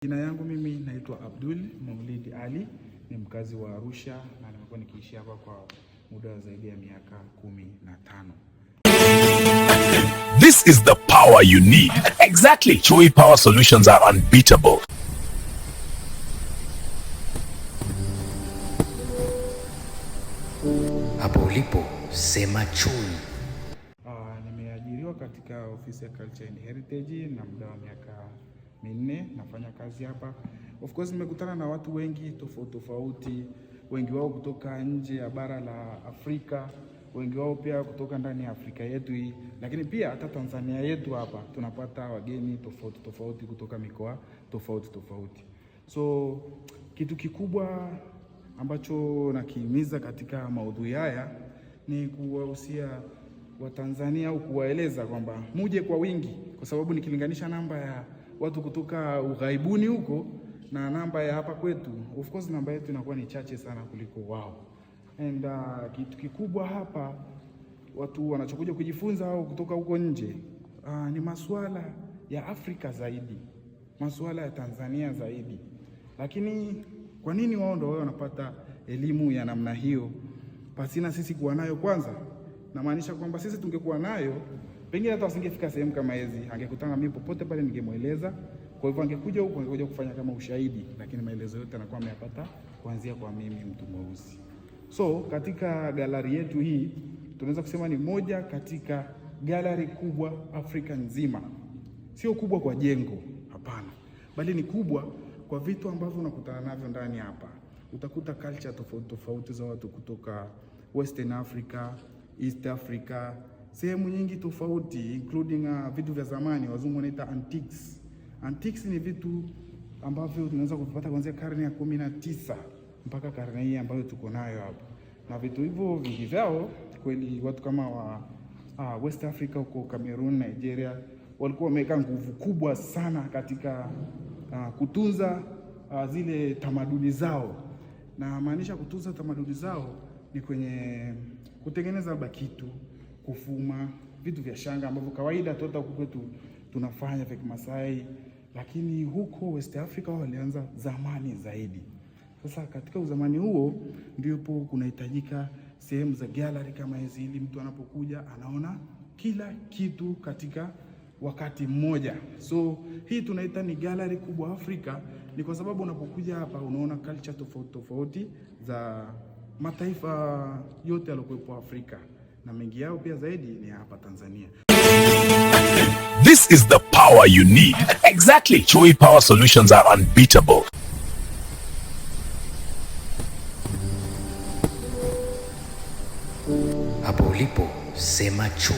Jina yangu mimi naitwa Abdul Maulid Ali, ni mkazi wa Arusha na nimekuwa nikiishi hapa kwa muda zaidi ya miaka 15. This is the power you need. Exactly. Chui Power Solutions are unbeatable. Hapo ulipo sema chui. Nimeajiriwa katika ofisi ya Culture and Heritage na muda wa miaka 4 nafanya kazi hapa. Of course nimekutana na watu wengi tofauti, wengi wao kutoka nje ya bara la Afrika, wengi wao pia kutoka ndani ya Afrika yetu hii, lakini pia hata Tanzania yetu hapa tunapata wageni tofauti kutoka mikoa tofauti. So kitu kikubwa ambacho nakihimiza katika maudhui haya ni kuwahusia Watanzania au kuwaeleza kwamba muje kwa wingi, kwa sababu nikilinganisha namba ya watu kutoka ughaibuni huko na namba ya hapa kwetu, of course namba yetu inakuwa ni chache sana kuliko wao. And kitu kikubwa hapa watu wanachokuja kujifunza au kutoka huko nje ni masuala ya Afrika zaidi, masuala ya Tanzania zaidi. Lakini kwa nini wao ndio wanapata elimu ya namna hiyo pasina sisi kuwa nayo? Kwanza namaanisha kwamba sisi tungekuwa nayo, pengine hata wasingefika sehemu kama hizi. Angekutana mimi popote pale ningemweleza. Kwa hivyo angekuja huko, angekuja kufanya kama ushahidi, lakini maelezo yote anakuwa ameyapata kuanzia kwa mimi, mtu mweusi. So katika gallery yetu hii tunaweza kusema ni moja katika gallery kubwa Afrika nzima. Sio kubwa kwa jengo, hapana, bali ni kubwa kwa vitu ambavyo unakutana navyo ndani hapa. Utakuta culture tofauti za watu kutoka Western Africa, East Africa, sehemu nyingi tofauti, including vitu vya zamani, wazungu wanaita antiques. Antiques ni vitu ambavyo tunaweza kupata kuanzia karne ya 19 mpaka karne hii ambayo tuko nayo hapa. Na vitu hivyo vingi vyao kweli watu kama wa West Africa huko Cameroon, Nigeria walikuwa wameweka nguvu kubwa sana katika kutunza zile tamaduni zao. Na maanisha kutunza tamaduni zao ni kwenye kutengeneza bakitu, kufuma, vitu vya shanga ambavyo kawaida tu huko kwetu tunafanya vya Kimasai, lakini huko West Africa walianza zamani zaidi. Sasa katika uzamani huo ndipo kunahitajika sehemu za gallery kama hizi, ili mtu anapokuja anaona kila kitu katika wakati mmoja. So hii tunaita ni gallery kubwa Afrika, ni kwa sababu unapokuja hapa unaona culture tofauti za mataifa yote yaliyokuwepo Afrika, na mengi yao pia zaidi ni hapa Tanzania. This is the power you need. Exactly. Chui Power Solutions are unbeatable. Hapo ulipo sema chui.